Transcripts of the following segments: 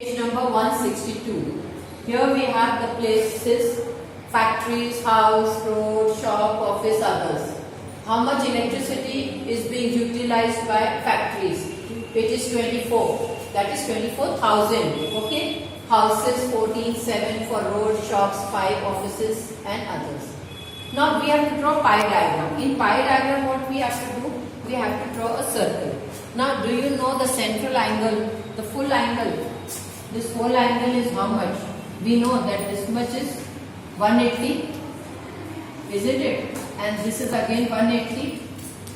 Page number 162. Here we have the places, factories, house, road, shop, office, others. How much electricity is being utilized by factories? It is 24. That is 24,000. Okay. Houses 14,700 for road, shops 5, offices and others. Now we have to draw pie diagram. In pie diagram what we have to do? We have to draw a circle. Now do you know the central angle, the full angle? This whole angle is how much? We know that this much is 180, isn't it? And this is again 180.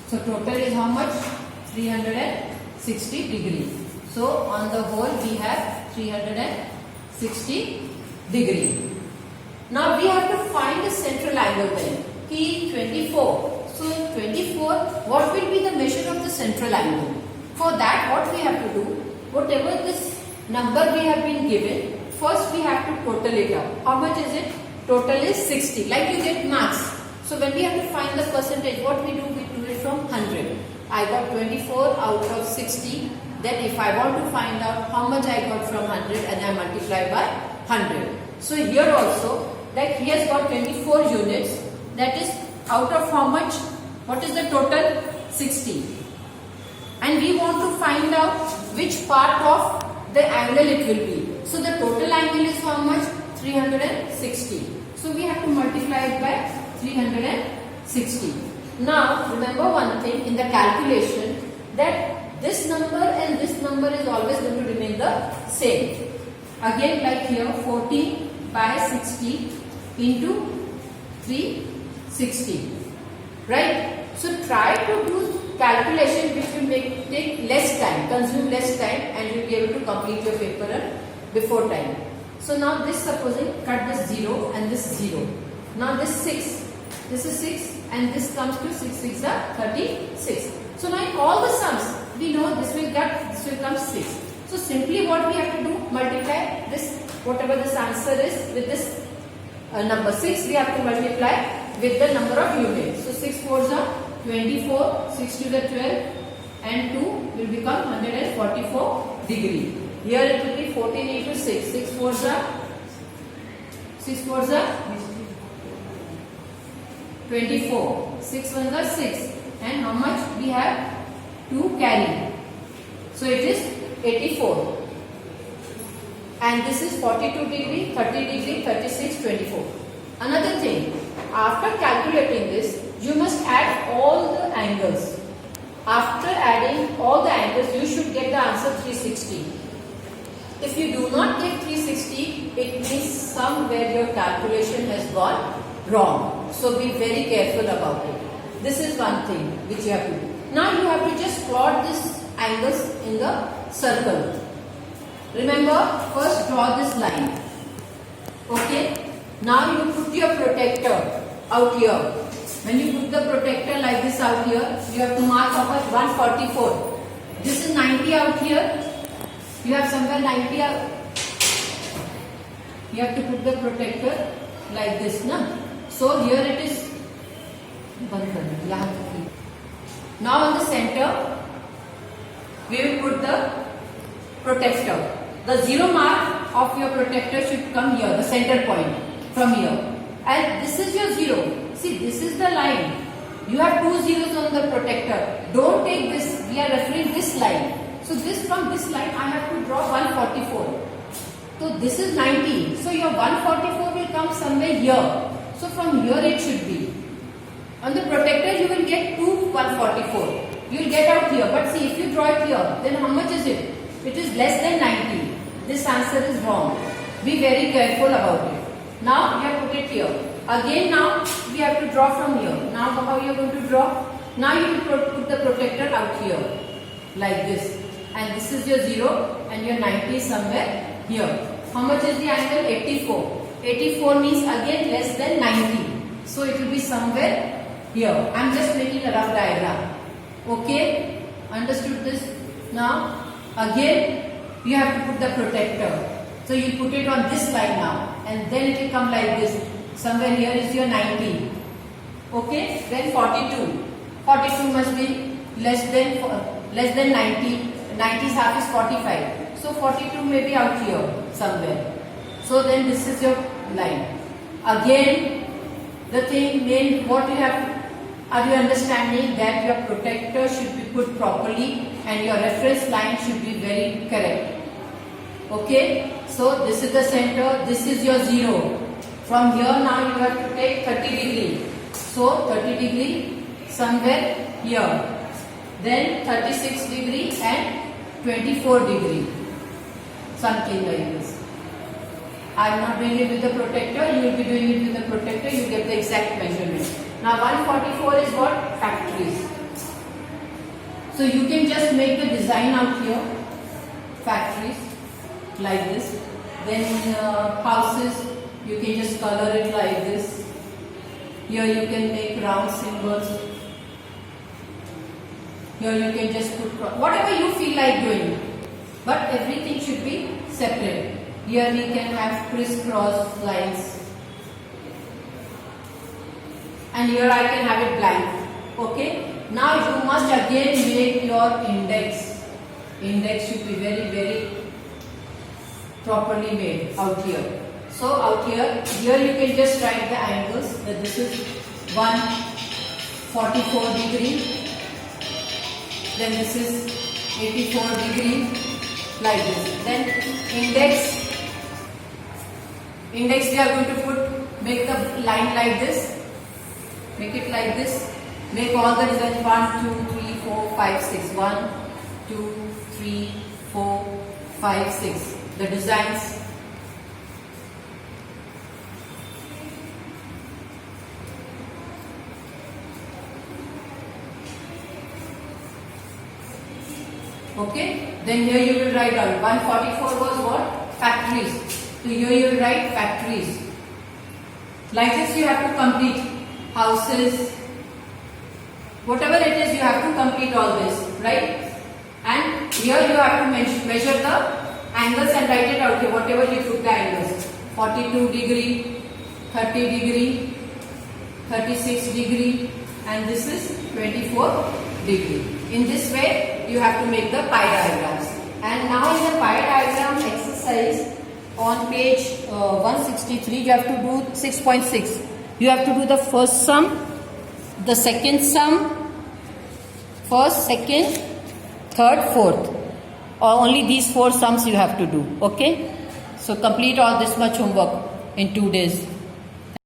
So total is how much? 360 degree. So on the whole we have 360 degree. Now we have to find the central angle then. Key 24. So in 24, what will be the measure of the central angle? For that what we have to do? Whatever this number we have been given, first we have to total it up. How much is it? Total is 60. Like you get marks. So when we have to find the percentage, what we do? We do it from 100. I got 24 out of 60. Then if I want to find out how much I got from 100 and I multiply by 100. So here also, like he has got 24 units. That is out of how much? What is the total? 60. And we want to find out which part of the angle it will be. So the total angle is how much? 360. So we have to multiply it by 360. Now remember one thing in the calculation, that this number and this number is always going to remain the same. Again like here 40 by 60 into 360. Right? So try to do calculation which will take less time, consume less time, and you will be able to complete your paper before time. So now this, supposing cut this 0 and this 0. Now this 6, this is 6 and this comes to 6, 6 are 36. So now in all the sums, we know this will come 6. So simply what we have to do, multiply this, whatever this answer is, with this number 6, we have to multiply with the number of units. So 6 4s are 24, 6 to the 12 and 2 will become 144 degree. Here it will be 14 into 6. 6 4s are 24. 6 1s are 6. And how much we have? 2 carry. So it is 84. And this is 42 degree, 30 degree, 36, 24. Another thing, after calculating this, you must add all the angles. After adding all the angles, you should get the answer 360. If you do not get 360, it means somewhere your calculation has gone wrong. So be very careful about it. This is one thing which you have to do. Now you have to just plot these angles in the circle. Remember, first draw this line. Okay. Now you put your protector out here. When you put the protector like this out here, you have to mark how much? 144. This is 90 out here. You have somewhere 90 out. You have to put the protector like this, na? So here it is. Now on the center, we will put the protector. The 0 mark of your protector should come here, the center point from here. And this is your 0. See, this is the line. You have 2 zeros on the protector. Don't take this. We are referring this line. So this, from this line I have to draw 144. So this is 90. So your 144 will come somewhere here. So from here it should be. On the protector you will get 2 144. You will get out here. But see, if you draw it here, then how much is it? It is less than 90. This answer is wrong. Be very careful about it. Now you have put it here. Again now we have to draw from here. Now how you are going to draw? Now you will put the protector out here like this. And this is your 0 and your 90 is somewhere here. How much is the angle? 84. 84 means again less than 90. So it will be somewhere here. I am just making a rough diagram. Okay? Understood this? Now again you have to put the protector. So you put it on this line now. And then it will come like this. Somewhere here is your 90. Okay? Then 42. 42 must be less than 90. 90's half is 45. So 42 may be out here somewhere. So then this is your line. Again, the thing main what you have, are you understanding that your protector should be put properly and your reference line should be very correct. Okay, so this is the center, this is your 0. From here now you have to take 30 degree. So 30 degree somewhere here. Then 36 degree and 24 degree. Something like this. I am not doing it with the protector, you will be doing it with the protector, you get the exact measurement. Now 144 is what? Factories. So you can just make the design out here. Factories like this. Then houses, you can just color it like this. Here you can make round symbols. Here you can just put whatever you feel like doing. But everything should be separate. Here we can have crisscross lines. And here I can have it blank. Okay. Now you must again make your index. Index should be very, very properly made out here. So out here you can just write the angles. That this is 144 degree. Then this is 84 degree. Like this. Then index we are going to make the line like this. Make it like this. Make all the designs 1, 2, 3, 4, 5, 6. 1, 2, 3, 4, 5, 6. The designs. Okay. Then here you will write down 144 was what? Factories. So here you will write factories. Like this you have to complete houses. Whatever it is you have to complete all this, right? And here you have to measure the angles and write it out here, whatever you took the angles. 42 degree, 30 degree, 36 degree and this is 24 degree. In this way you have to make the pie diagrams. And now in the pie diagram exercise on page 163 you have to do 6.6. You have to do the first sum, the second sum, first, second, third, fourth. Or only these 4 sums you have to do. Okay. So complete all this much homework in 2 days.